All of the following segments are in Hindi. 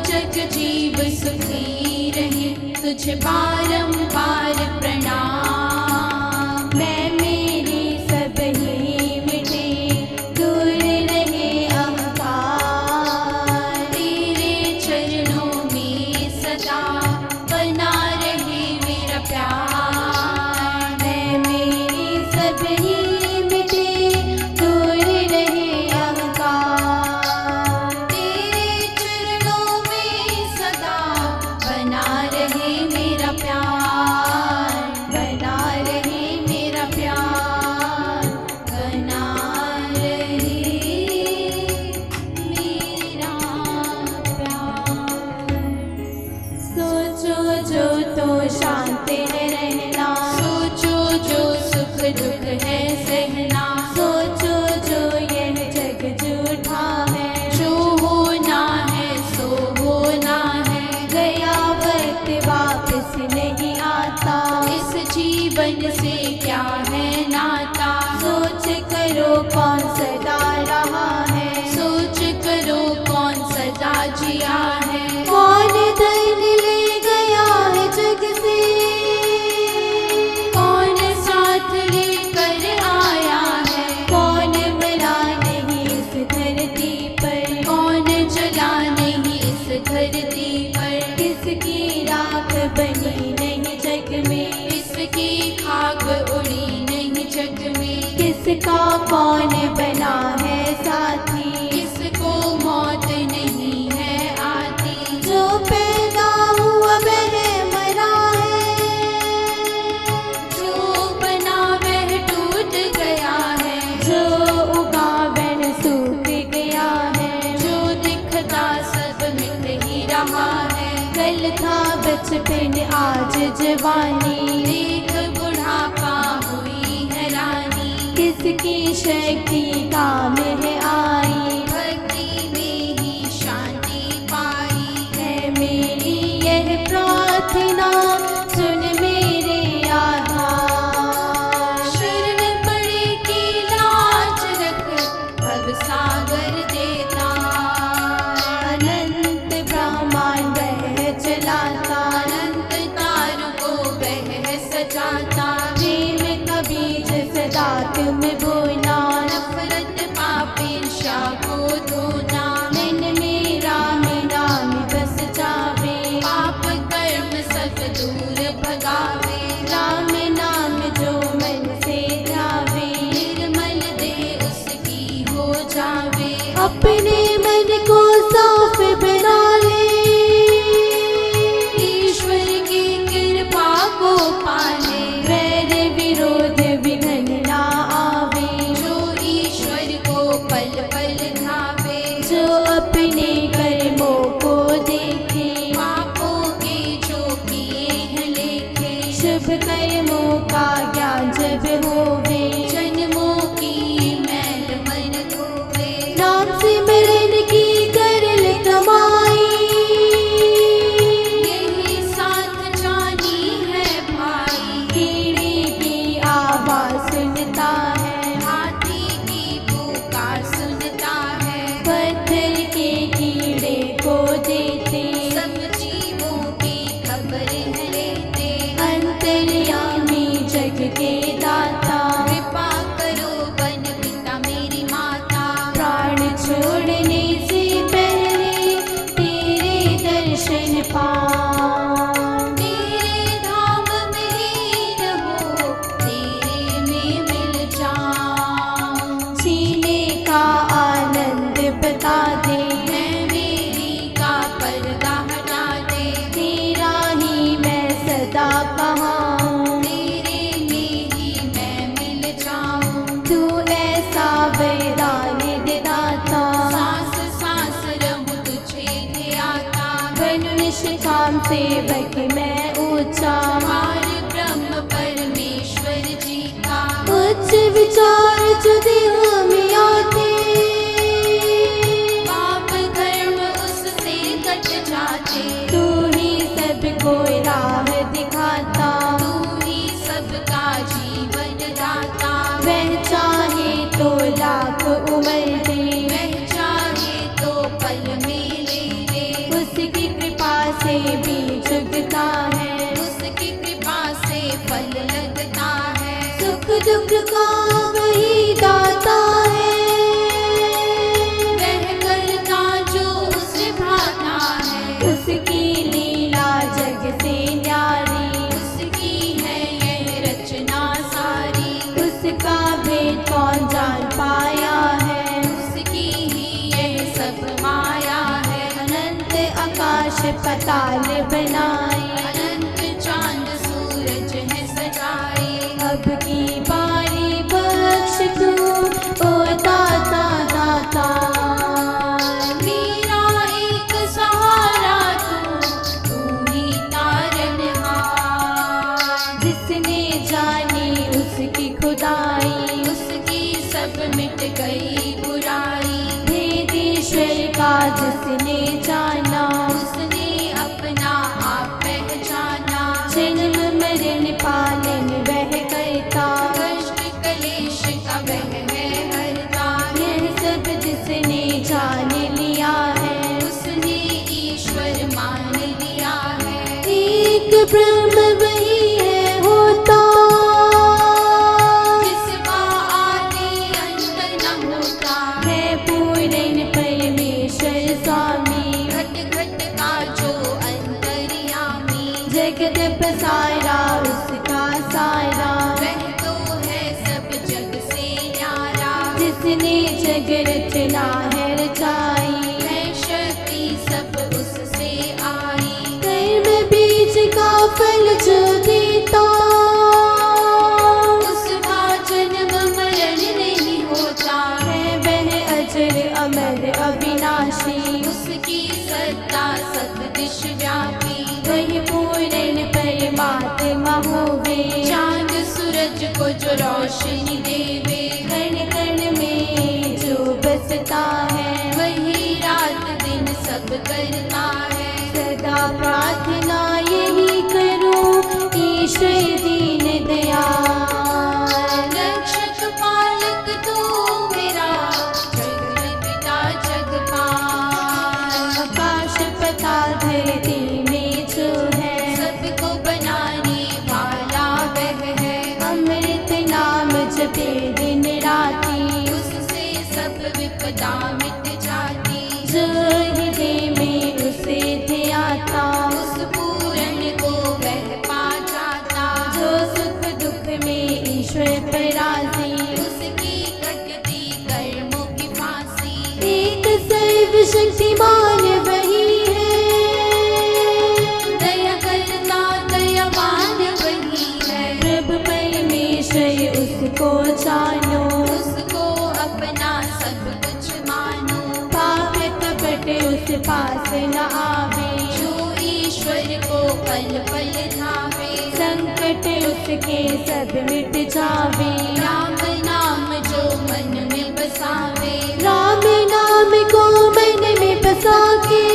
जग जीव सुखी रहे, तुझे बारंबार प्रणाम। मैं मेरी सब ही मिटे, दूर रहे अहंकार। तेरे चरणों में सदा बना रहे मेरा प्यार। मैं मेरी सब ही मिटे, दूर रहे अहंकार। तेरे चरणों में सदा बना रहे मेरा प्यार, बना रहे मेरा प्यार, बना रहे मेरा प्यार। सोचो जो तो शांत है रहना, सोचो जो सुख दुख है सहना, सोचो जो यह जग झूठा है। जो होना है सो होना है, गया वक्त वापस नहीं आता, इस जीवन से क्या है नाता। सोच करो कौन सदा रहा है, सोच करो कौन सदा जिया है। कौन धन ले गया है जग से, कौन साथ लेकर आया है, कौन मिला नहीं इस धरती पर, कौन जला नहीं इस धरती पर। किसकी राख बनी नहीं जग में, इसकी खाक उड़ी नहीं जग में। किसका कौन बना है साथी, किसको मौत नहीं है आती। जो पैदा हुआ वह मरा है, जो बना वह टूट गया है, जो उगा वह सूख गया है। जो दिखता सब मिट ही रहा है। कल था बचपन आज जवानी, देख बुढ़ापा हुई हैरानी। किसकी शक्ति काम है आई, भक्ति में ही शांति पाई। है मेरी यह प्रार्थना, सुन मेरे आधार। शरण पड़े की लाज रख, भव सागर देता। अनंत ब्रह्मांड वह चलाता, अनंत तारों को वह सजाता। प्रेम का बीज सदा तुम बोना, नफरत पाप ईर्ष्या को धोना। मन में राम नाम बस जावे, पाप कर्म सब दूर भगावे। राम नाम जो मन से जावे, निर्मल दे उसकी हो जावे। अपने मन को साफ बना ले, ईश्वर की कृपा को पाले। वैर विरोध विघ्न ना आवे। जो ईश्वर को पल पल ध्यावे। जो अपने कर्मों को देखे, पापों के जो किए हैं लेखे। शुभ कर्मों का ज्ञान जब होवे, जन्मों की मैल मन धोवे। नाम सिमरन की कर ले कमाई, यही साथ जानी है भाई। कीड़ी की आवाज सुनता है, हाथी की पुकार सुनता है। पत्थर के कीड़े को देते, सब जीवों की खबर है लेते। अंतर्यामी जग के दाता। कृपा करो बन पिता मेरी माता। प्राण छोड़ने से पहले तेरे दर्शन पाऊं, तेरे धाम में लीन हो, तेरे में मिल जाऊं। जीने का आनंद बता दे, मैं मेरी का पर्दा हटा दे। तेरा ही मैं सदा कहूं। तेरे में ही मैं मिल जाऊं। तू ऐसा वरदान दे दाता, सांस सांस रहूं तुझे ध्याता। बनूं निष्काम सेवक मैं ऊंचा, पार ब्रह्म परमेश्वर जी का। उच्च विचार जो देह में आते, पाप कर्म उससे कट जाते। तू ही सबको राह दिखाता, तू ही सबका जीवन दाता। वह चाहे तो लाख उम्र दे, वह चाहे तो पल में ले ले। उसकी से बीज उगता है, उसकी कृपा से फल लगता है। सुख दुख का वही दाता है, वह करता जो उसे भाता है। उसकी लीला जग से न्यारी, उसकी है यह रचना सारी। उसका भेद कौन जान पाया है, उसकी ही यह सब माया है। अनंत आकाश पताल बनाए, अनंत चांद सूरज है सजाए। अब की बारी बख्श तू ओ दाता दाता। मेरा एक सहारा तू ही तारनहार। जिसने जानी उसकी खुदाई, उसकी सब मिट गई बुराई। भेद ईश्वर का जिसने जाना, उसने अपना आप पहचाना। जन्म मरण पालन वह करता, कष्ट कलेश का वह है हरता। यह सब जिसने जान लिया है, उसने ईश्वर मान लिया है। एक ब्रह्म वही है होता, जिसका आदि अंत न होता। है पूर्ण परमेश्वर स्वामी, घट घट का जो अंतर्यामी। जगत पसारा उसका सारा, वह तो है सब जग से न्यारा। जिसने जग रचना है रचाई, है शक्ति सब उससे आई। कर्म बीज का फल जो देता, उसका जन्म मरण नहीं होता। है वह अजर अमर अविनाशी, उसकी सत्ता सतदिश व्यापी। वही पूर्ण परमात्मा होवे, चांद सूरज को जो रोशनी देवे। कण कण में जो बसता है, वही रात दिन सब करता है। सदा प्रार्थना यही करूं ईश्वर दीन दयाल। रक्षक पालक तू मेरा, जग पिता जगपाल। आकाश पताल धरती में जो है, सबको बनाने वाला वह है। अमृत नाम जपे दिन राती, उससे सब विपदा मिट जाती। जो हृदय में उसे ध्याता, उस पूरन को वह पा जाता। जो सुख दुख में ईश्वर पर राजी, उसकी कटती कर्मों की फांसी। एक सर्वशक्तिमान वही है, दया करता दयावान वही है। प्रभु परमेश्वर उसको जानो, उसको अपना सब कुछ मानो। पाप कपट उस पास न आवे, जो ईश्वर को पल पल धावे। संकट उसके सब मिट जावे, राम नाम जो मन में बसावे। राम नाम को मन में बसा के,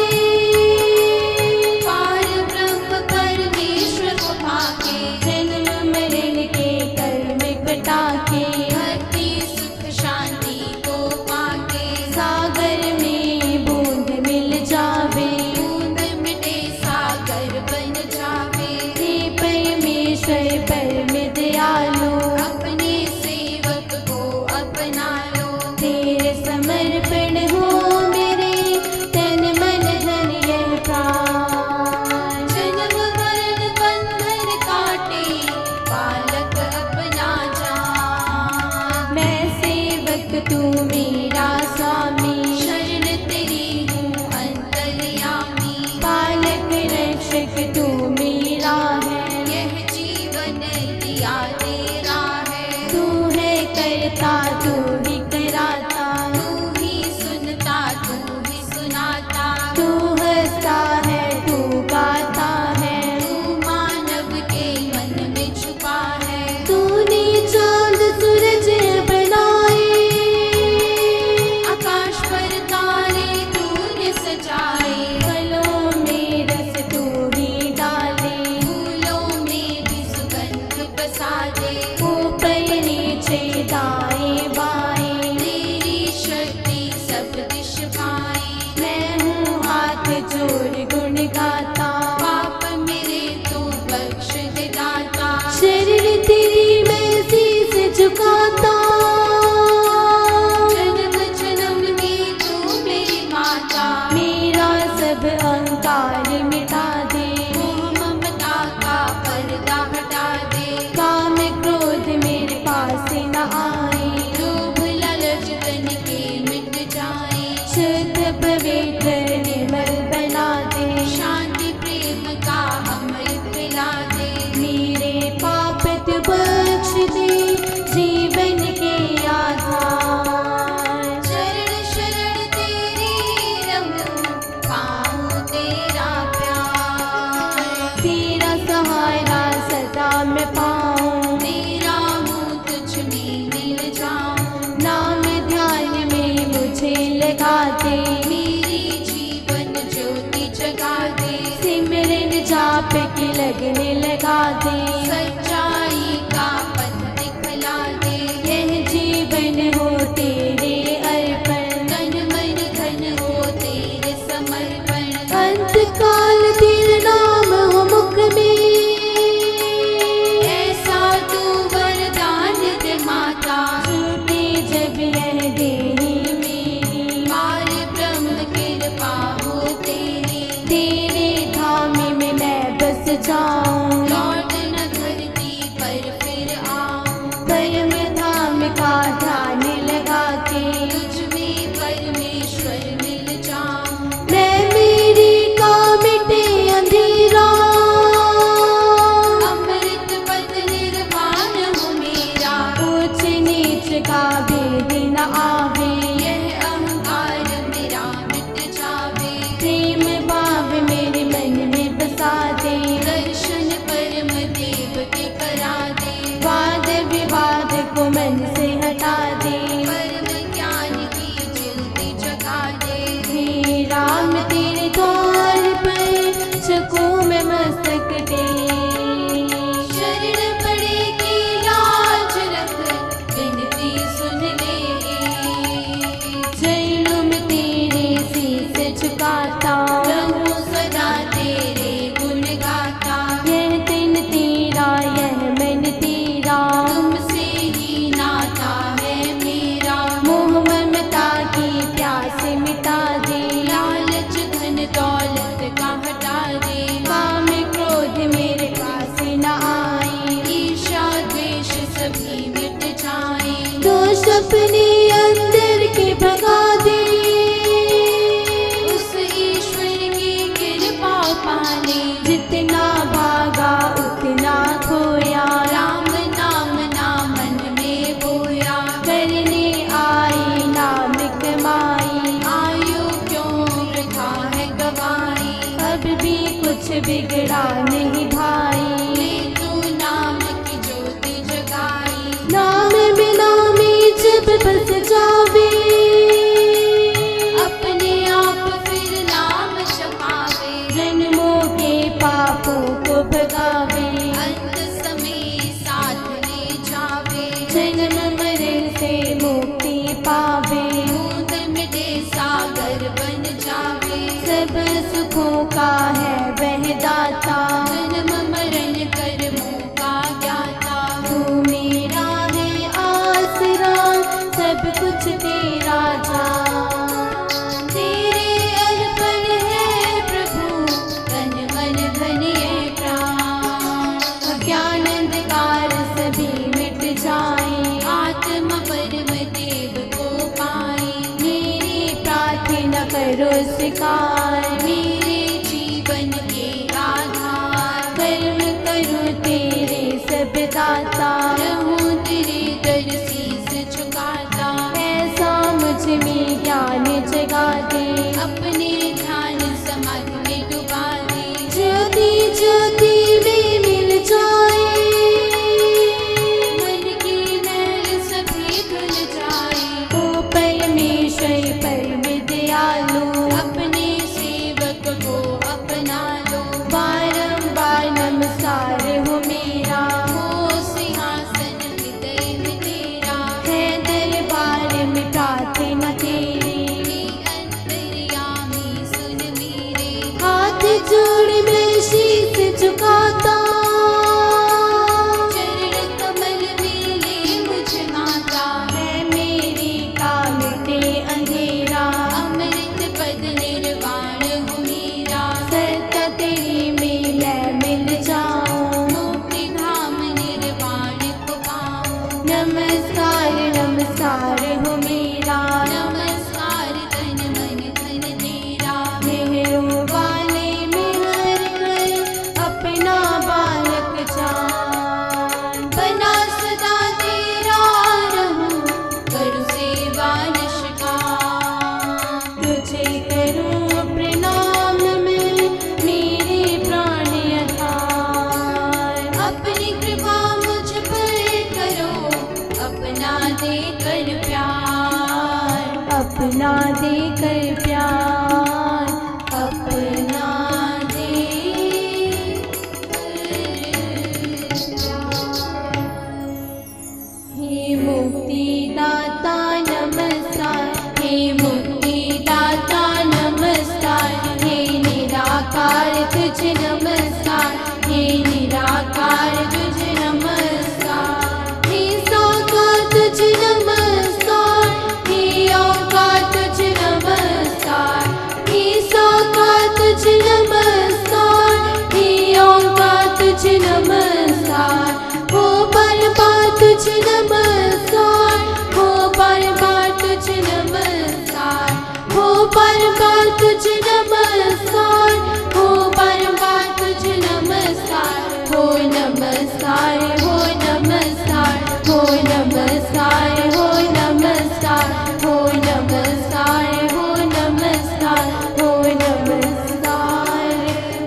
पार ब्रह्म परमेश्वर को पाके। जन्म मरण के कर्म कटा के, भक्ति सुख शांति को पाके। सागर में बूंद मिल जावे, बूंद मिटे सागर बन जावे। हे परमेश्वर परम दयालु, अपने सेवक को अपना लो। तेरे समर्पण हो मेरे तन मन चाप की लगने लगा दे, सच्चाई का पथ दिखला दे। यह जीवन हो तेरे अर्पण, तन मन धन हो तेरे समर्पण। अंत काल तेरा नाम हो मुख में, ऐसा तू वरदान दे माता। छूटे जब यह देही मेरी, पार ब्रह्म कृपा हो तेरी। तेरे धाम में मैं बस जाऊं, लौट न धरती पर फिर आऊं। परम धाम का ध्यान लगा के, तुझ में परमेश्वर मिल जाऊं। मैं मेरी का मिटे अंधेरा, अमृत पद निर्वाण हो मेरा। ऊंच नीच का भेद न आवे, यह अहंकार मेरा मिट जावे। प्रेम भाव मेरे मन में बसा दे, दर्शन परम देव के करा दे। वाद विवाद को मन से हटा दे, परम ज्ञान की ज्योति जगा दे। हे राम तेरे द्वार पर छकूं मैं मस्तक दे, शरण पड़ेगी लाज रख, विनती सुन ले। चरणों में तेरे शीस झुकाता, रहूं सदा तेरे गुण गाता। यह दिन तेरा यह मन तेरा, तुमसे ही नाता है मेरा। मोह ममता की प्यास मिटा दे, लालच धन दौलत का हटा दे। काम क्रोध मेरे पास न आए, ईर्ष्या द्वेष सभी मिट जाए। दोष अपने अंदर के भगा दे, उस ईश्वर की कृपा पाने। जितना भागा उतना खोया, राम नाम ना मन में बोया। करने आई नाम कमाई, आयु क्यों वृथा है गवाई। अब भी कुछ बिगड़ा नहीं भाई, ले तू नाम की ज्योति जगाई। नाम बिना में जब बस जावे, अपने आप फिर नाम जपावे। जन्मों के पापों को भगावे, अंत समय साथ ले जावे। जन्म मरण से मुक्ति पावे, बूंद मिटे सागर बन जावे। सब सुखों का है वह दाता, जन्म मरण कर्मों का ज्ञाता। तू मेरा है आसरा, सब कुछ तेरा जान, तेरे अर्पण है प्रभु, तन मन धन ये प्राण। अज्ञान अंधकार सभी मिट जाए, आत्मा परम देव को पाए। मेरी प्रार्थना करो स्वीकार, मेरे जीवन के आधार। कर्म करूं तेरे सब दाता, रहूं तेरे दर शीस झुकाता। ऐसा मुझ में ज्ञान जगा दे, अपने ध्यान समाधि में डुबा दे। ज्योति ज्योति में मिल जाए, मन की मैल सभी धुल जाए। ओ परमेश्वर परम दयालु, अपने सेवक को अपना लो। बारंबार नमस्कार हो मेरा, हो सिंहासन हृदय में तेरा। है दरबार में प्रार्थना तेरी, हे अंतर्यामी सुन मेरे। हाथ जोड़ मैं शीस झुकाता, चरण कमल में ले मुझ माता। है मेरी का मिटे अंधेरा, अमृत पद निर्वाण हो मेरा। सत्य तेरी में मैं मिल जाऊं, मुक्ति धाम निर्वाण को पाऊं। नमस्कार नमस्कार हो मेरा, नमस्कार तन मन धन तेरा। मेहरों वाले मेहर कर अपना बालक जान, बना सदा तेरा रहूं, करूं सेवा निष्काम। तुझे करूं प्रणाम मैं मेरे प्राण अधार, अपनी कृपा मुझ पर करो, अपना देकर प्यार। अपना देकर प्यार, अपना दे तुझे नमस्कार, हे निराकार तुझे नमस्कार, हे साकार तुझे नमस्कार, हे ओंकार तुझे नमस्कार, हे साकार तुझे नमस्कार, हे ओंकार तुझे नमस्कार, हो परमात्मा तुझे नमस्कार, हो परमात्मा तुझे नमस्कार, हो परमात्मा तुझे नमस्कार, हो परमात्मा तुझे नमस्कार, हो नमस्कार, हो नमस्कार, हो नमस्कार, हो नमस्कार, हो नमस्कार, हो नमस्कार, हो नमस्कार,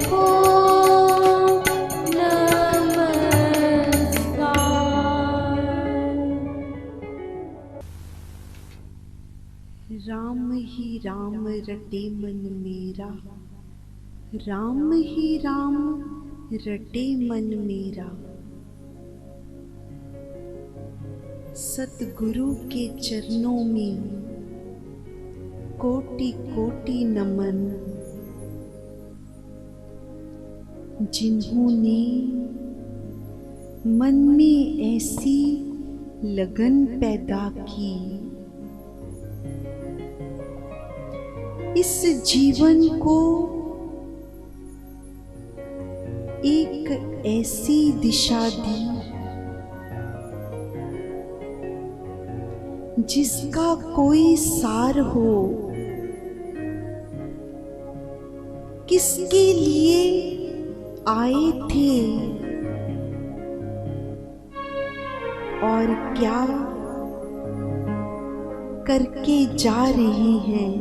हो नमस्कार। राम ही राम रटे मन मेरा, राम ही राम रटे मन मेरा। सतगुरु के चरणों में कोटि कोटि नमन, जिन्होंने मन में ऐसी लगन पैदा की, इस जीवन को एक ऐसी दिशा दी जिसका कोई सार हो, किसके लिए आए थे और क्या करके जा रहे हैं।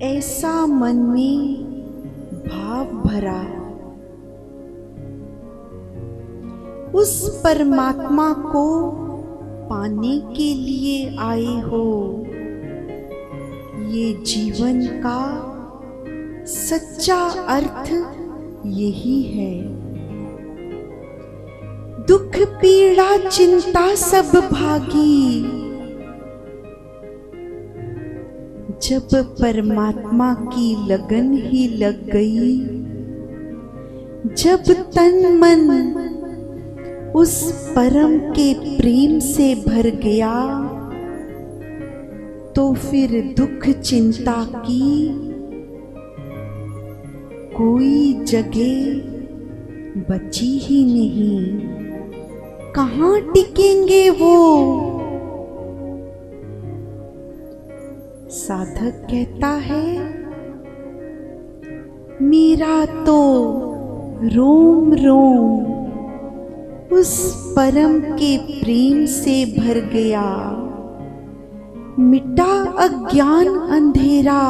ऐसा मन में भाव भरा, उस परमात्मा को पाने के लिए आए हो। ये जीवन का सच्चा अर्थ यही है। दुख पीड़ा चिंता सब भागी, जब परमात्मा की लगन ही लग गई, जब तन मन उस परम के प्रेम से भर गया, तो फिर दुख चिंता की कोई जगह बची ही नहीं। कहाँ टिकेंगे वो? साधक कहता है, मेरा तो रोम रोम उस परम के प्रेम से भर गया, मिटा अज्ञान अंधेरा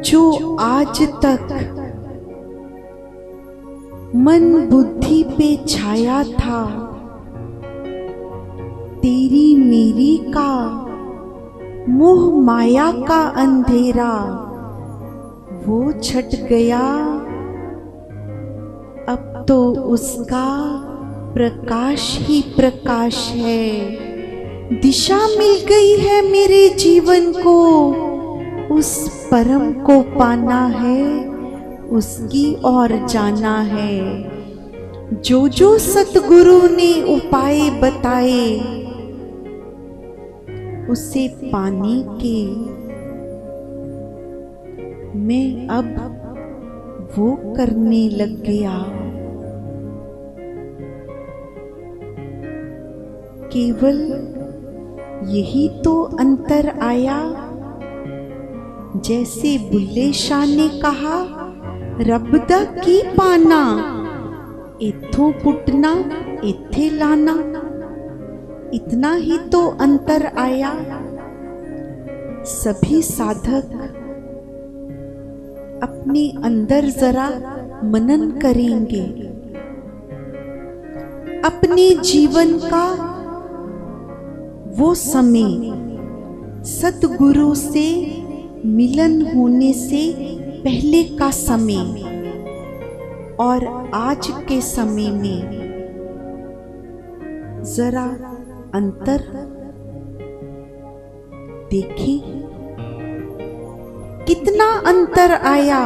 जो आज तक मन बुद्धि पे छाया था। तेरी मेरी का मोह माया का अंधेरा वो छट गया, अब तो उसका प्रकाश ही प्रकाश है। दिशा मिल गई है मेरे जीवन को, उस परम को पाना है, उसकी ओर जाना है। जो जो सतगुरु ने उपाय बताए, उसे पाने के मैं अब वो करने लग गया। केवल यही तो अंतर आया, जैसे बुल्ले शाह ने कहा, रब दा की पाना, इत्थों पुटना इत्थे लाना। इतना ही तो अंतर आया। सभी साधक अपने अंदर जरा मनन करेंगे, अपने जीवन का वो समय, सतगुरु से मिलन होने से पहले का समय और आज के समय में जरा अंतर देखें। कितना अंतर आया?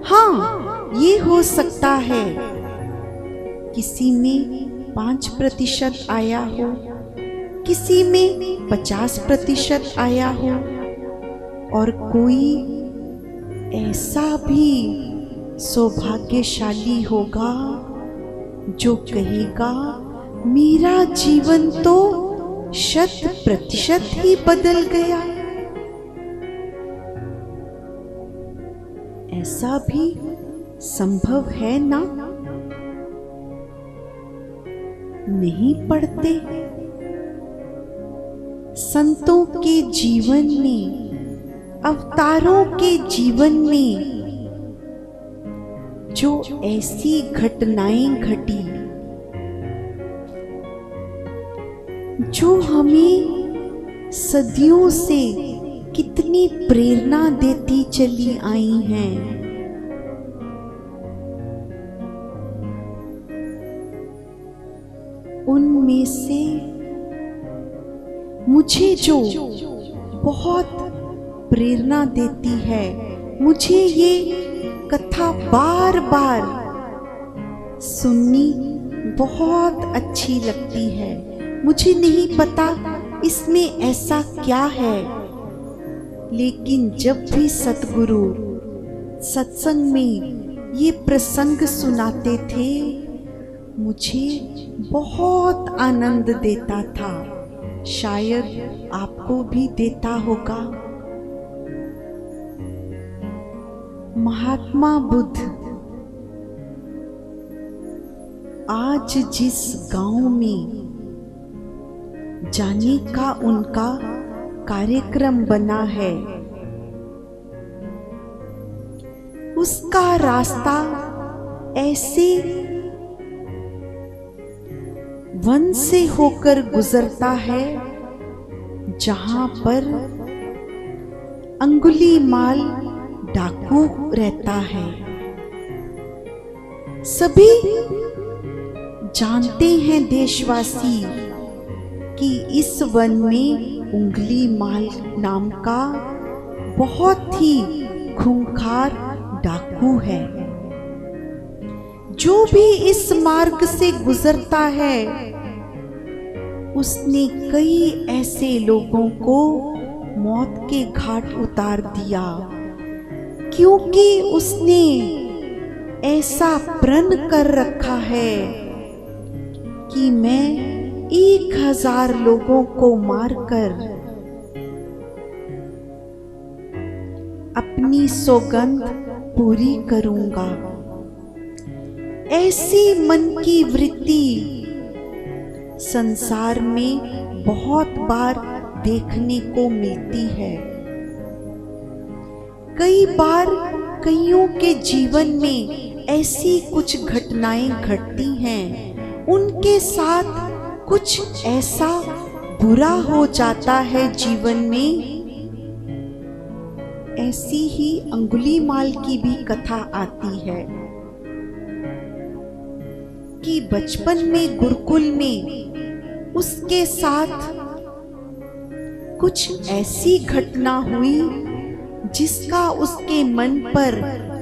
हाँ, ये हो सकता है किसी में 5% आया हो, किसी में 50% आया हो, और कोई ऐसा भी सौभाग्यशाली होगा जो कहेगा मेरा जीवन तो 100% ही बदल गया। ऐसा भी संभव है ना? नहीं पढ़ते संतों के जीवन में, अवतारों के जीवन में जो ऐसी घटनाएं घटी जो हमें सदियों से कितनी प्रेरणा देती चली आई हैं। उनमें से मुझे जो बहुत प्रेरणा देती है, मुझे ये कथा बार बार सुननी बहुत अच्छी लगती है। मुझे नहीं पता इसमें ऐसा क्या है, लेकिन जब भी सतगुरु सत्संग में ये प्रसंग सुनाते थे, मुझे बहुत आनंद देता था। शायद आपको भी देता होगा। महात्मा बुद्ध आज जिस गांव में जाने का उनका कार्यक्रम बना है, उसका रास्ता ऐसे वन से होकर गुजरता है जहां पर अंगुलीमाल डाकू रहता है। सभी जानते हैं देशवासी कि इस वन में अंगुलीमाल नाम का बहुत ही खूंखार डाकू है। जो भी इस मार्ग से गुजरता है, उसने कई ऐसे लोगों को मौत के घाट उतार दिया, क्योंकि उसने ऐसा प्रण कर रखा है कि मैं 1000 लोगों को मारकर अपनी सौगंध पूरी करूंगा। ऐसी मन की वृत्ति संसार में बहुत बार देखने को मिलती है। कई बार कईयों के जीवन में ऐसी कुछ घटनाएं घटती हैं, उनके साथ कुछ ऐसा बुरा हो जाता है जीवन में। ऐसी ही अंगुलीमाल की भी कथा आती है कि बचपन में गुरुकुल में उसके साथ कुछ ऐसी घटना हुई जिसका उसके मन पर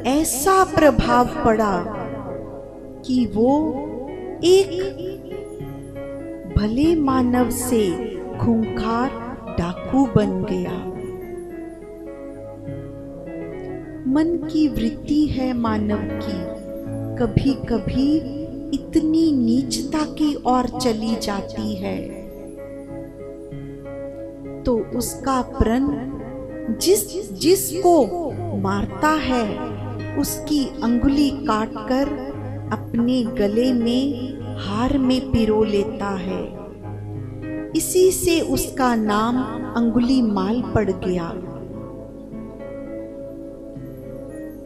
ऐसा प्रभाव पड़ा कि वो एक भले मानव से खूंखार डाकू बन गया। मन की वृत्ति है मानव की, कभी कभी इतनी नीचता की ओर चली जाती है, तो उसका प्रण जिसको मारता है उसकी अंगुली काटकर अपने गले में हार में पिरो लेता है। इसी से उसका नाम अंगुलीमाल पड़ गया।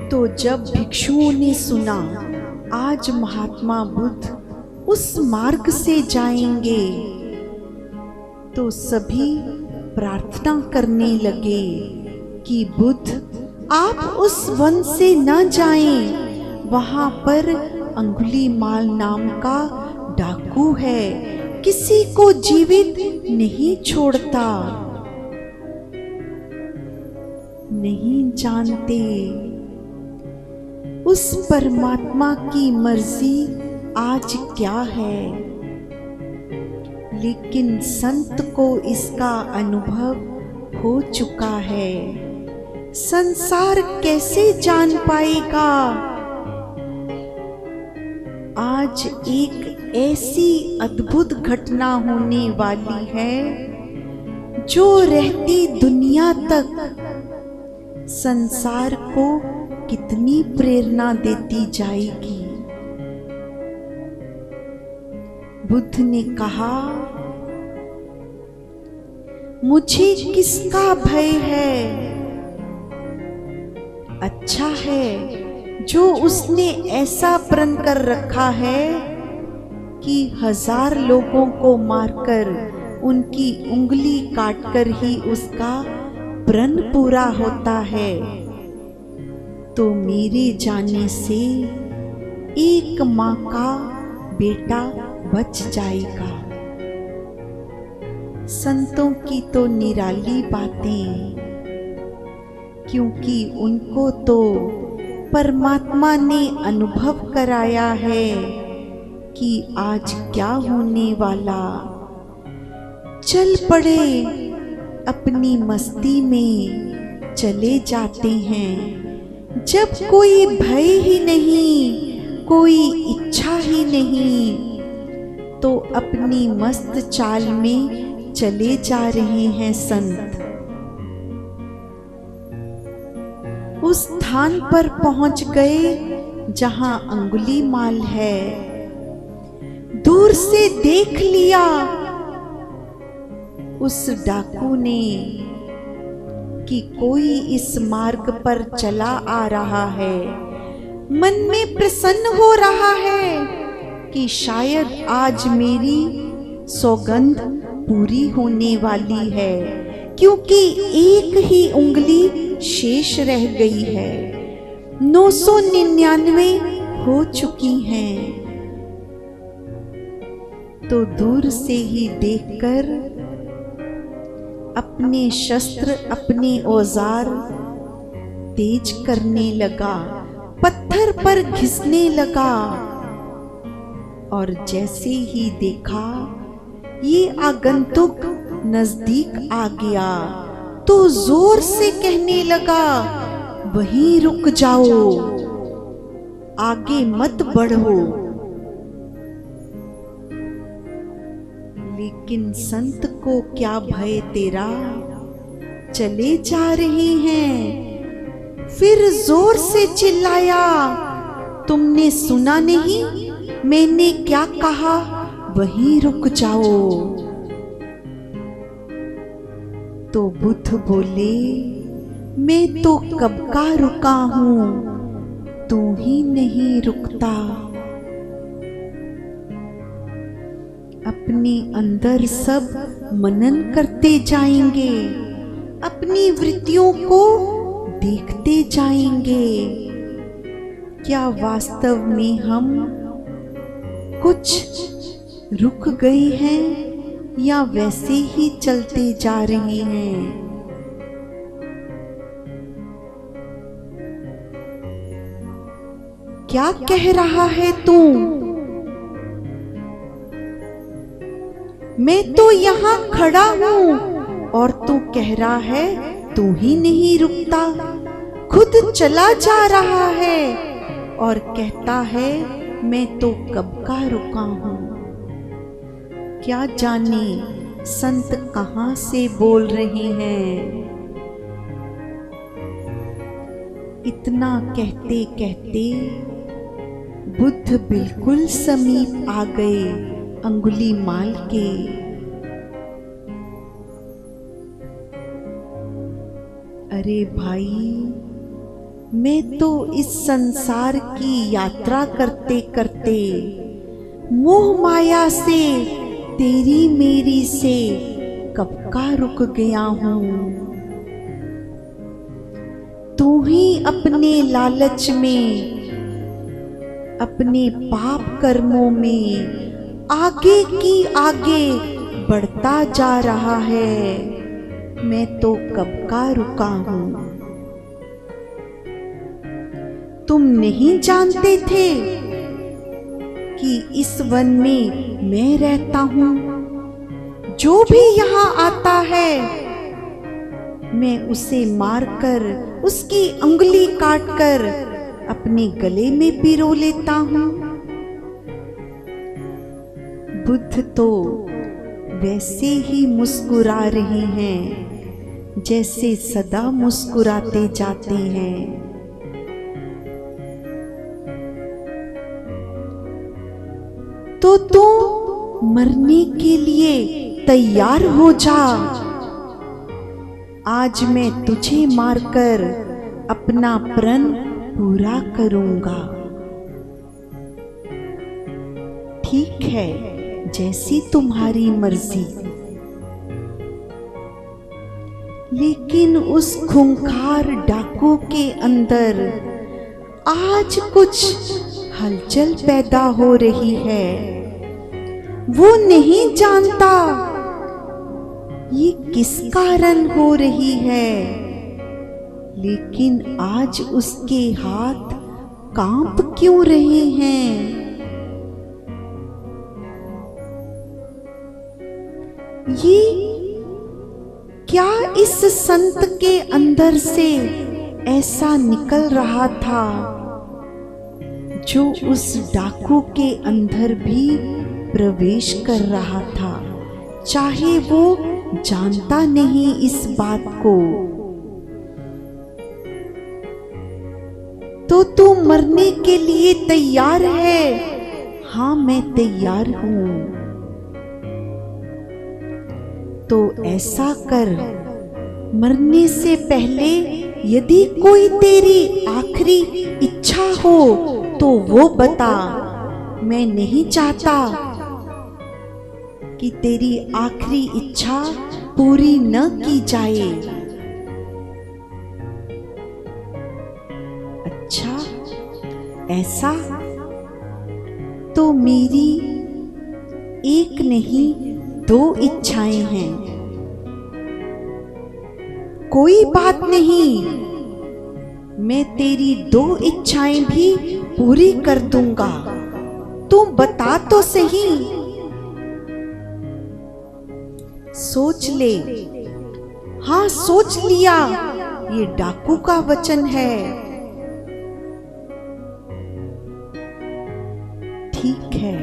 तो जब भिक्षुओं ने सुना आज महात्मा बुद्ध उस मार्ग से जाएंगे, तो सभी प्रार्थना करने लगे कि बुद्ध आप उस वन से न जाएं, वहां पर अंगुलीमाल नाम का डाकू है, किसी को जीवित नहीं छोड़ता। नहीं जानते उस परमात्मा की मर्जी आज क्या है। लेकिन संत को इसका अनुभव हो चुका है। संसार कैसे जान पाएगा? आज एक ऐसी अद्भुत घटना होने वाली है जो रहती दुनिया तक संसार को कितनी प्रेरणा देती जाएगी। बुद्ध ने कहा, मुझे किसका भय है? अच्छा है जो उसने ऐसा प्रण कर रखा है कि 1000 लोगों को मारकर उनकी उंगली काटकर ही उसका प्रण पूरा होता है। तो मेरे जाने से एक माँ का बेटा बच जाएगा। संतों की तो निराली बातें, क्योंकि उनको तो परमात्मा ने अनुभव कराया है कि आज क्या होने वाला। चल पड़े, अपनी मस्ती में चले जाते हैं। जब कोई भय ही नहीं, कोई इच्छा ही नहीं, तो अपनी मस्त चाल में चले जा रहे हैं संत। उस स्थान पर पहुंच गए जहां अंगुलीमाल है। दूर से देख लिया उस डाकू ने कि कोई इस मार्ग पर चला आ रहा है। मन में प्रसन्न हो रहा है कि शायद आज मेरी सौगंध पूरी होने वाली है, क्योंकि एक ही उंगली शेष रह गई है। 999 हो चुकी हैं। तो दूर से ही देखकर अपने शस्त्र, अपने औजार तेज करने लगा, पत्थर पर घिसने लगा। और जैसे ही देखा ये आगंतुक नजदीक आ गया, तो जोर से कहने लगा, वहीं रुक जाओ, आगे मत बढ़ो। लेकिन संत को क्या भय तेरा, चले जा रहे हैं। फिर जोर से चिल्लाया, तुमने सुना नहीं मैंने क्या कहा, वहीं रुक जाओ। तो बुद्ध बोले, मैं तो कब का रुका हूं, तू ही नहीं रुकता। अपने अंदर सब मनन करते जाएंगे, अपनी वृत्तियों को देखते जाएंगे। क्या वास्तव में हम कुछ रुक गए हैं या वैसे ही चलते जा रहे हैं? क्या कह रहा है तू? मैं तो यहाँ खड़ा हूँ और तू कह रहा है तू ही नहीं रुकता। खुद चला जा रहा है और कहता है मैं तो कब का रुका हूँ। क्या जाने संत कहाँ से बोल रहे हैं। इतना कहते कहते बुद्ध बिल्कुल समीप आ गए अंगुलीमाल के। अरे भाई, मैं तो इस संसार की यात्रा करते करते मोह माया से, तेरी मेरी से कब का रुक गया हूँ। तू ही अपने लालच में, अपने पाप कर्मों में आगे की आगे बढ़ता जा रहा है। मैं तो कब का रुका हूँ। तुम नहीं जानते थे कि इस वन में मैं रहता हूं? जो भी यहां आता है मैं उसे मारकर, उसकी उंगली काटकर अपने गले में पिरो लेता हूं। बुद्ध तो वैसे ही मुस्कुरा रहे हैं जैसे सदा मुस्कुराते जाते हैं। तो तू मरने के लिए तैयार हो जा। आज मैं तुझे मारकर अपना प्रण पूरा करूंगा। ठीक है, जैसी तुम्हारी मर्जी। लेकिन उस खूंखार डाकू के अंदर आज कुछ हलचल पैदा हो रही है। वो नहीं जानता ये किस कारण हो रही है, लेकिन आज उसके हाथ कांप क्यों रहे हैं? ये क्या इस संत के अंदर से ऐसा निकल रहा था जो उस डाकू के अंदर भी प्रवेश कर रहा था, चाहे वो जानता नहीं इस बात को। तो तू मरने के लिए तैयार है? हाँ, मैं तैयार हूं। तो ऐसा कर, मरने से पहले यदि कोई तेरी आखिरी इच्छा हो तो वो बता। मैं नहीं चाहता कि तेरी आखिरी इच्छा पूरी न की जाए। अच्छा, ऐसा? तो मेरी एक नहीं 2 इच्छाएं हैं। कोई बात नहीं, मैं तेरी 2 इच्छाएं भी पूरी कर दूंगा। तू बता तो सही। सोच ले। हाँ, सोच लिया, ये डाकू का वचन है। ठीक है,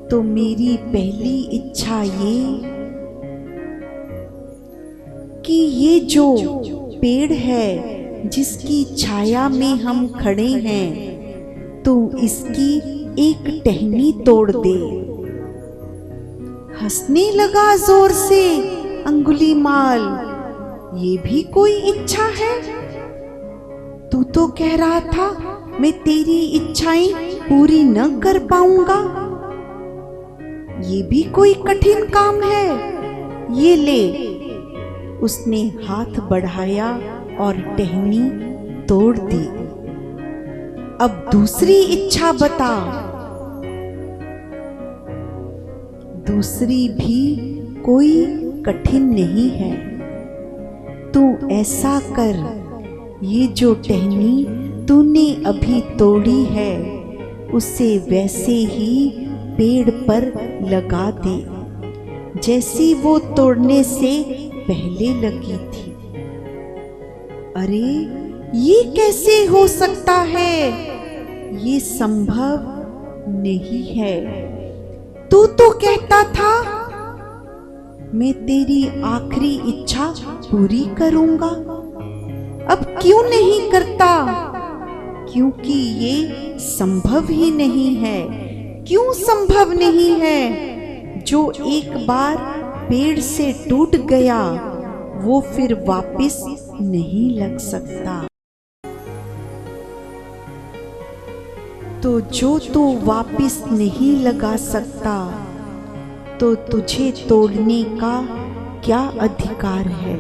तो मेरी पहली इच्छा ये कि ये जो पेड़ है जिसकी छाया में हम खड़े हैं, तू इसकी एक टहनी तोड़ दे। हंसने लगा जोर से अंगुलीमाल। ये भी कोई इच्छा है? तू तो कह रहा था मैं तेरी इच्छाएं पूरी न कर पाऊंगा। ये भी कोई कठिन काम है? ये ले। उसने हाथ बढ़ाया और टहनी तोड़ दी। अब दूसरी इच्छा बता। दूसरी भी कोई कठिन नहीं है। तू ऐसा कर, ये जो टहनी तूने अभी तोड़ी है उसे वैसे ही पेड़ पर लगा दे जैसी वो तोड़ने से पहले लगी थी। अरे, ये कैसे हो सकता है? ये संभव नहीं है। तू तो कहता था मैं तेरी आखिरी इच्छा पूरी करूंगा। अब क्यों नहीं करता? क्योंकि ये संभव ही नहीं है। क्यों संभव नहीं है? जो एक बार पेड़ से टूट गया वो फिर वापस नहीं लग सकता। तो जो तू वापस नहीं लगा सकता तो तुझे तोड़ने का क्या अधिकार है?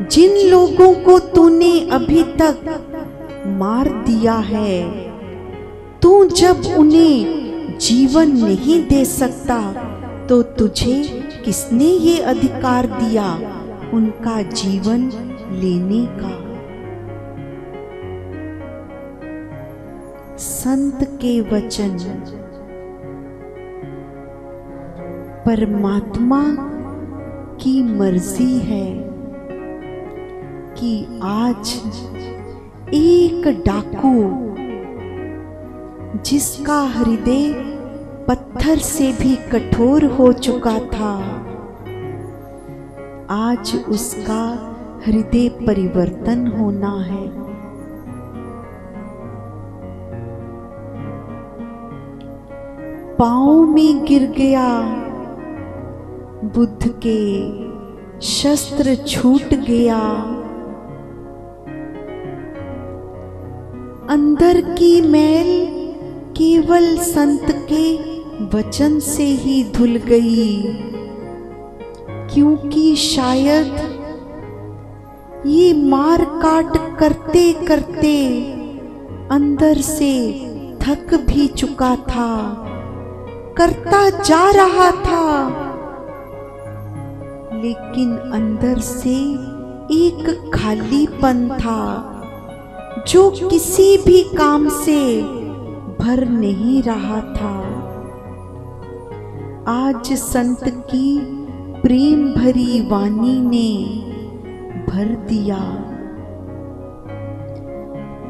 जिन लोगों को तूने अभी तक मार दिया है, तू जब उन्हें जीवन नहीं दे सकता तो तुझे किसने ये अधिकार दिया उनका जीवन लेने का? संत के वचन परमात्मा की मर्जी है कि आज एक डाकू जिसका हृदय पत्थर से भी कठोर हो चुका था, आज उसका हृदय परिवर्तन होना है। पांव में गिर गया, बुद्ध के शस्त्र छूट गया, अंदर की मैल केवल संत के वचन से ही धुल गई, क्योंकि शायद ये मार काट करते करते अंदर से थक भी चुका था, करता जा रहा था, लेकिन अंदर से एक खालीपन था जो किसी भी काम से भर नहीं रहा था। आज संत की प्रेम भरी वाणी ने भर दिया।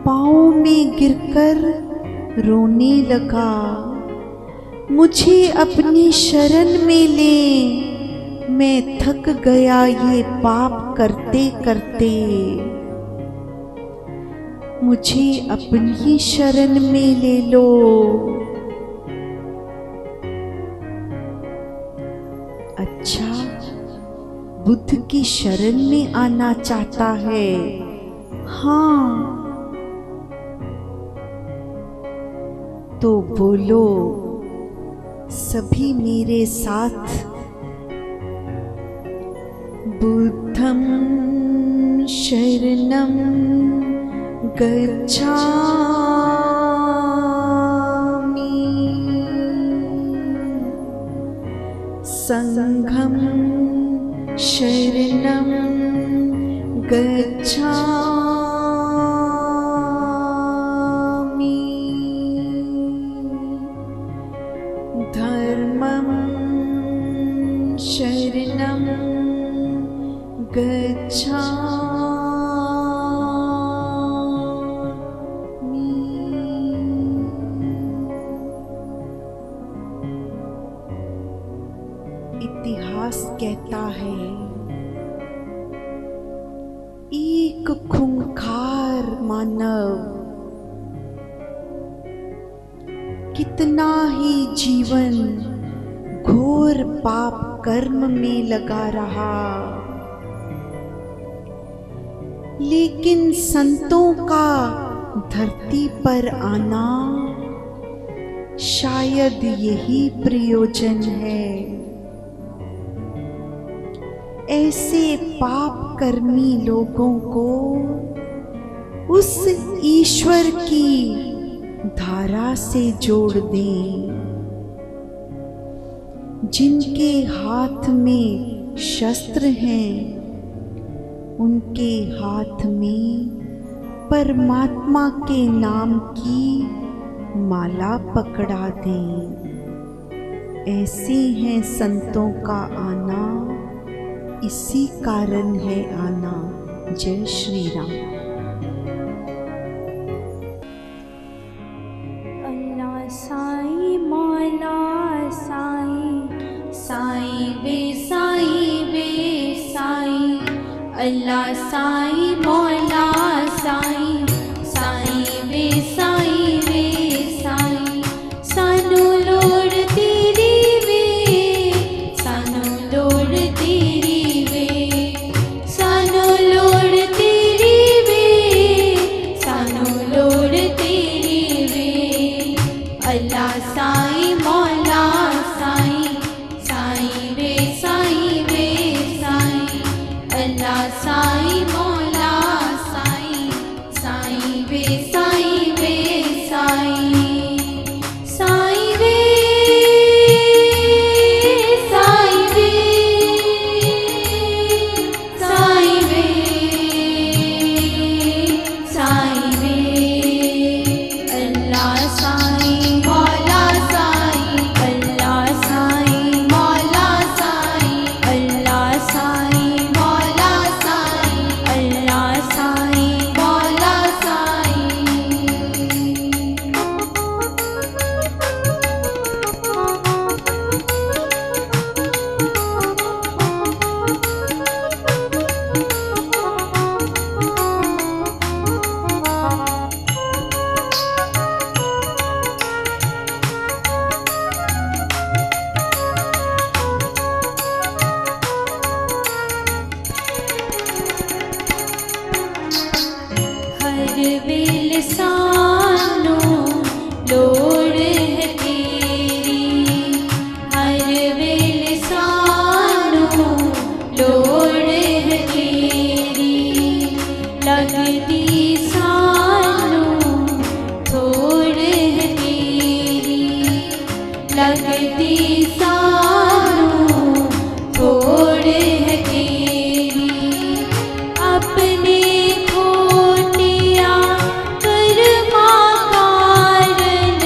पांव में गिरकर रोने लगा, मुझे अपनी शरण में ले, मैं थक गया ये पाप करते करते, मुझे अपनी शरण में ले लो। अच्छा, बुद्ध की शरण में आना चाहता है? हाँ, तो बोलो सभी मेरे साथ, बुद्धं शरणं गच्छामि, संघं शरणं गच्छामि, धर्मं शरणं गच्छामि। इतिहास कहता है एक खूंखार मानव कितना ही जीवन घोर पाप कर्म में लगा रहा, लेकिन संतों का धरती पर आना शायद यही प्रयोजन है। ऐसे पाप कर्मी लोगों को उस ईश्वर की धारा से जोड़ दें, जिनके हाथ में शस्त्र हैं, उनके हाथ में परमात्मा के नाम की माला पकड़ा दें। ऐसे हैं संतों का आना, इसी कारण है आना। जय श्री राम। अल्लाह साईं मौला साईं, साईं वे साईं वे साईं, अल्लाह साईं मौला साईं, साईं वे साईं वे साईं, सानू लोड़ तेरी वे, सानू लोड़ तेरी वे, सानू लोड़ तेरी वे, सानू लोड़ तेरी वे, अल्लाह साईं मौला साईं, साईं वे साईं वे साईं, अल्लाह साईं मौला वेल सानू लोड़ है तेरी, हर वेल सानू लोड़ है तेरी, लगदी सानू थोड़ है तेरी, लगदी सानू थोड़ है तेरी। अपने खोटिया कर्मा कारण,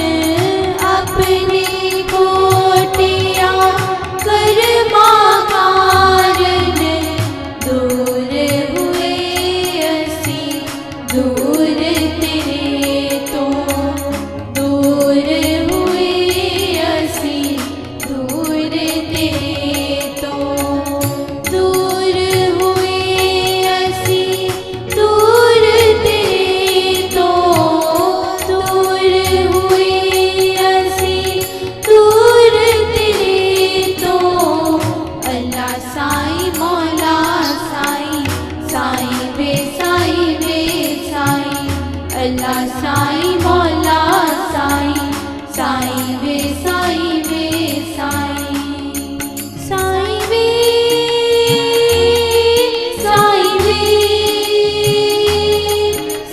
अपने खोटिया कर्मा कारण, दूर हुए असी दूर तेरे तो, दूर हुए असी दूर तेरे तो, दूर हुए असी दूर तेरे तो, दूर हुए असी दूर तेरे तो। अल्लाह साईं मौला साईं, साईं वे साईं वे साईं, अल्लाह साईं मौला साईं, साईं वे साईं वे साईं, साईं वे साईं वे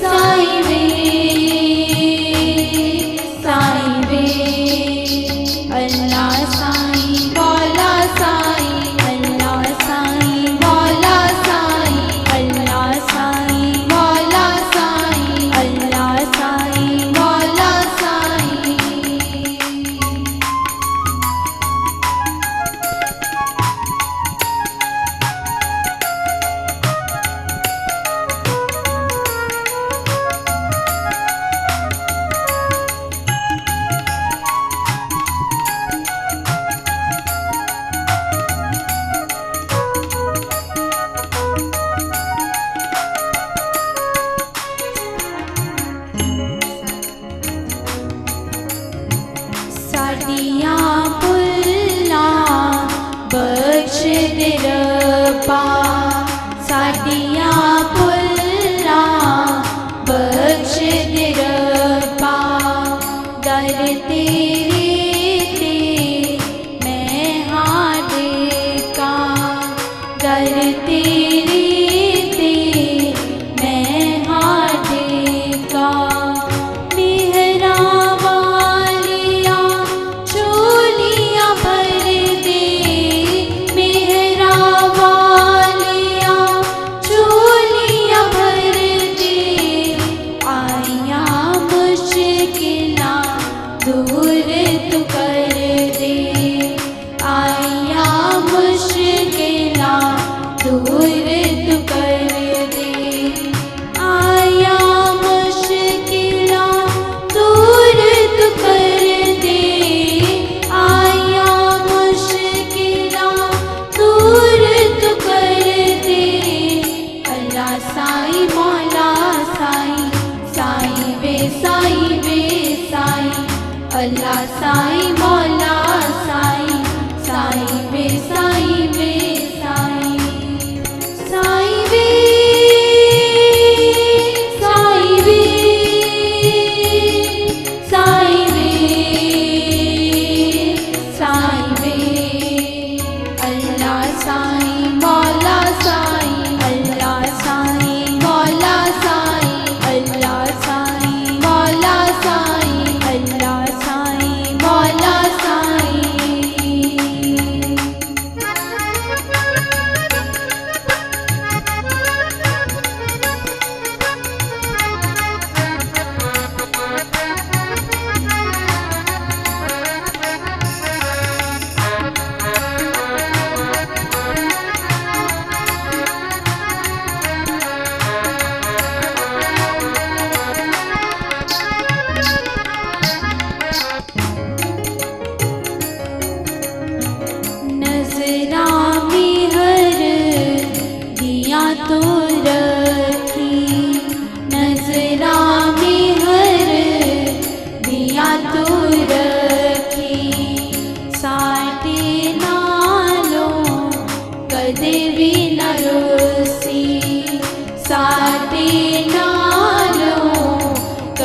साईं वे साईं वे। अल्लाह साईं मौला साईं, अल्लाह साईं मौला साईं, अल्लाह साईं मौला साईं, अल्लाह साईं मौला साईं। साडियां भुल्लां बख्श दे रब्बा, साडियां भुल्लां बख्श दे रब्बा, दर तेरे ते मैं हां टेका, दर तेरे ते मैं हां टेका। मेहरा वालिया चोलियां भर दे, मेहरा वालिया चोलियां भर दे, आइया मुश्किलां दूर तू कर दे, आइया मुश्किलां दूर तू कर दे, आया मुश्किलां दूर तू कर दे, आया मुश्किलां दूर तू कर दे। अल्लाह साईं मौला साईं, साईं वे साईं वे साईं, अल्लाह साईं मौला साईं, साईं वे साईं वे साईं, साईं वे साईं वे साईं वे साईं वे। अल्लाह साईं मौला साईं, अल्लाह साईं मौला साईं, अल्लाह साईं मौला साईं, अल्लाह साईं मौला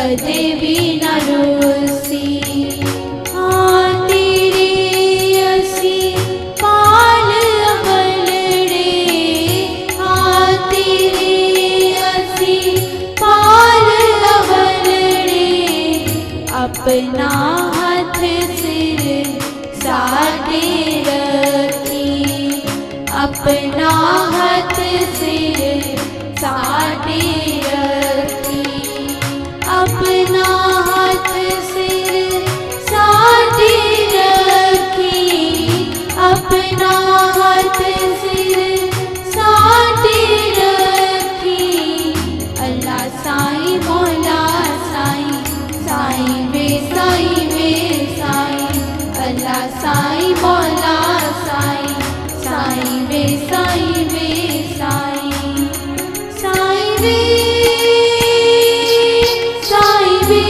कदे भी न रुसी। हाँ तेरे असी पाल अवलड़े, हाँ तेरे असी पाल अवलड़े, अपना हाथ सिर साडे रखी, अपना हाथ सिर साडे रखी, अपना हाथ सिर साडे रखी, अपना हाथ सिर साडे रखी। अल्लाह साईं मौला साईं, साईं वे साईं वे साईं, अल्लाह साईं मौला साईं, साईं वे साईं वे साईं, साईं वे साईं वे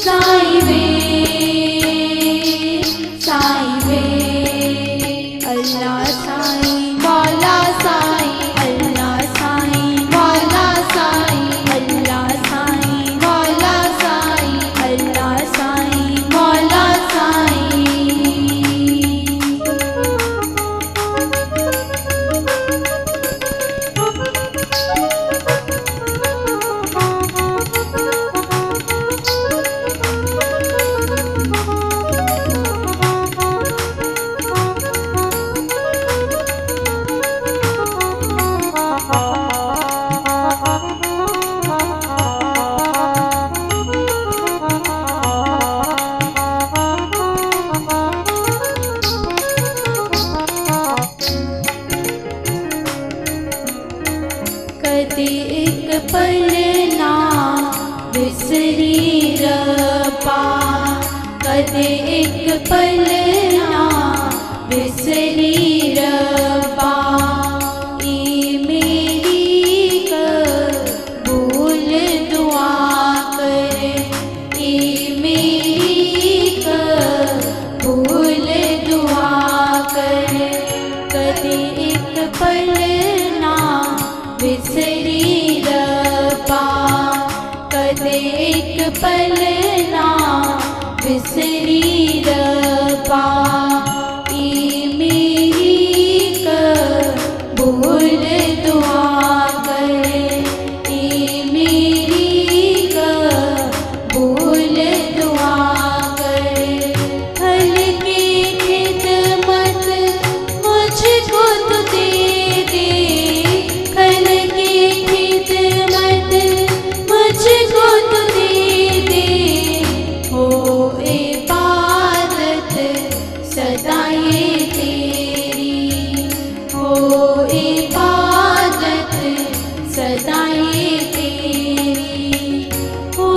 साईं वे साईं वे। अल्लाह साईं मौला साईं, अल्लाह साईं मौला साईं, अल्लाह साईं मौला साईं, अल्लाह साईं मौला साईं। कदे एक पल ना बिसरी रब्बा, कदे एक पल ना बिसरी रब्बा। ई मेरी कबूल दुआ कर, ई मेरी कबूल दुआ कर। कदे एक पल ना बिसरी रब्बा, कदे एक पल ना बिसरी रब्बा। ई मेरी कबूल दुआ कर, ई मेरी कबूल दुआ कर। हल्की खिदमत मुझको तो दे दे, खल की खिदमत मुझको तो दे दे। हो इबादत सदा ये तेरी, हो इबादत सदा ये तेरी, हो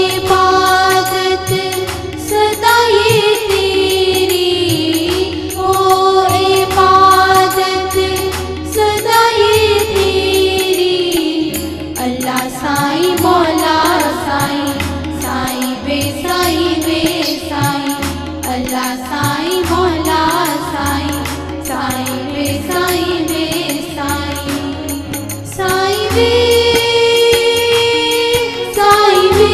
इबादत सदा ये तेरी, हो इबादत सदा ये तेरी। अल्लाह साईं मौला साईं, साईं वे साईं वे साईं, अल्लाह साईं मौला साईं, साईं वे साईं वे साईं, साईं वे साईं वे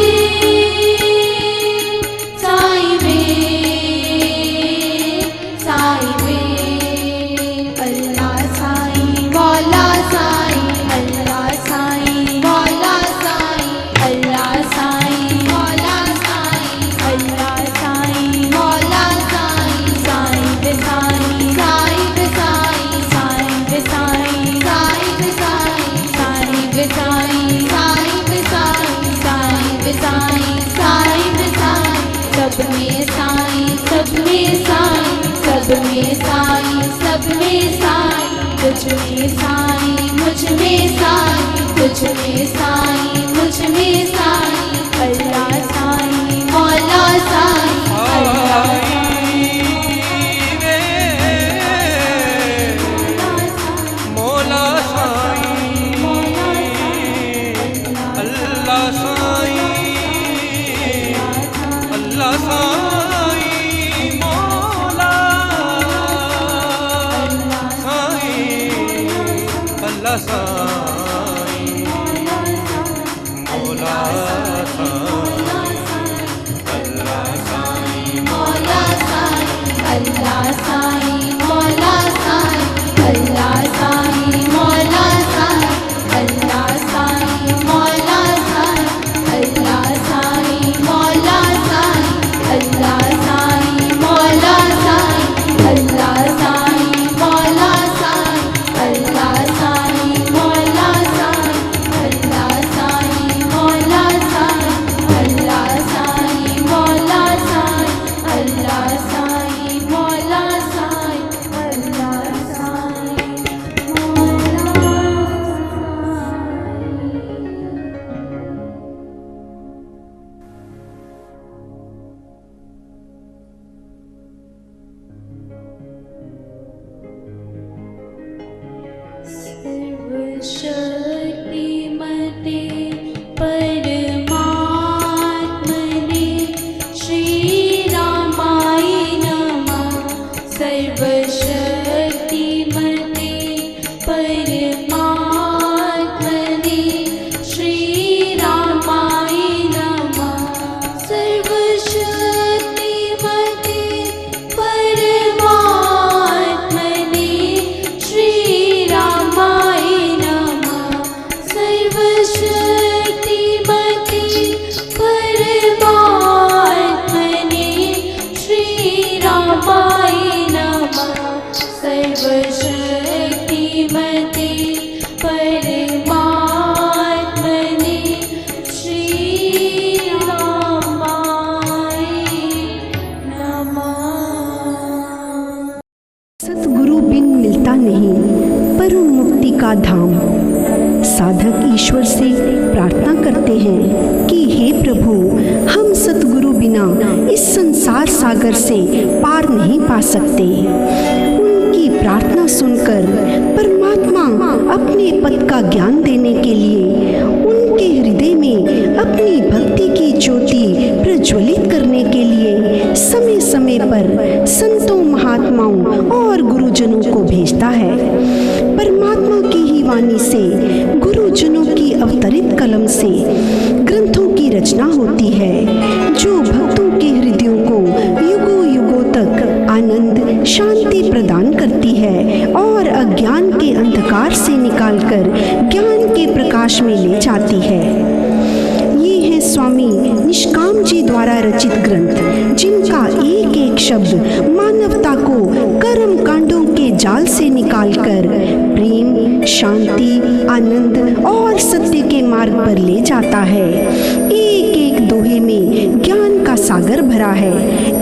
साईं वे साईं वे। अल्लाह साईं मौला साईं, अल्लाह साईं मौला साईं, अल्लाह साईं मौला साईं, अल्लाह साईं मौला साईं। साईं वे साईं, साईं वे साईं, साईं वे साईं, साईं वे साईं, साईं वे साईं, साईं वे साईं, साईं वे साईं, साईं वे साईं। सब में साईं, सब में साईं, सब में साईं, सब में साईं। तुझ में साईं, मुझ में साईं, तुझ में साईं, मुझ में साईं। अल्लाह साईं मौला साईं, अल्लाह मौला साईं, अल्लाह साईं, अल्लाह साईं मौला साईं, अल्लाह साईं सर्वशक्तिमते परमात्मने श्रीरामाय नमः। सर्वशक्तिमते परमात्मने श्रीरामाय नमः। सर्वशक्तिमते परमात्मने श्रीरामाय नमः। सर्वशक्तिमते परमात्मने श्रीरामाय नमः। सर्वशक्तिमते परमात्मने श्रीरामाय नमः। सतगुरु बिन मिलता नहीं परम मुक्ति का धाम। साधक ईश्वर से प्रार्थना करते हैं कि हे प्रभु, हम सतगुरु बिना इस संसार सागर से पार नहीं पा सकते। उनकी प्रार्थना सुनकर परमात्मा अपने पद का ज्ञान देने के लिए उनके हृदय में अपनी भक्ति की ज्योति प्रज्वलित करने के लिए समय समय पर संतों, महात्माओं और गुरुजनों को भेजता है। परमात्मा की ही वाणी से, गुरुजनों की अवतरित कलम से ग्रंथों की रचना होती है, जो भक्तों के हृदयों को युगों युगों तक आनंद, शांति प्रदान करती है और अज्ञान के अंधकार से निकालकर ज्ञान के प्रकाश में ले जाती है। ये है स्वामी निष्काम जी द्वारा रचित ग्रंथ, जिनका एक एक शब्द मानवता को कर्म कांडों के जाल से निकालकर प्रेम, शांति, आनंद और सत्य के मार्ग पर ले जाता है। एक एक दोहे में ज्ञान का सागर भरा है।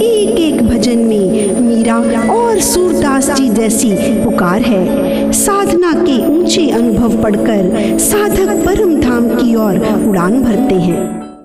एक एक भजन में मीरा और सूरदास जी जैसी पुकार है। साधना के ऊंचे अनुभव पढ़कर साधक परम धाम की ओर उड़ान भरते हैं।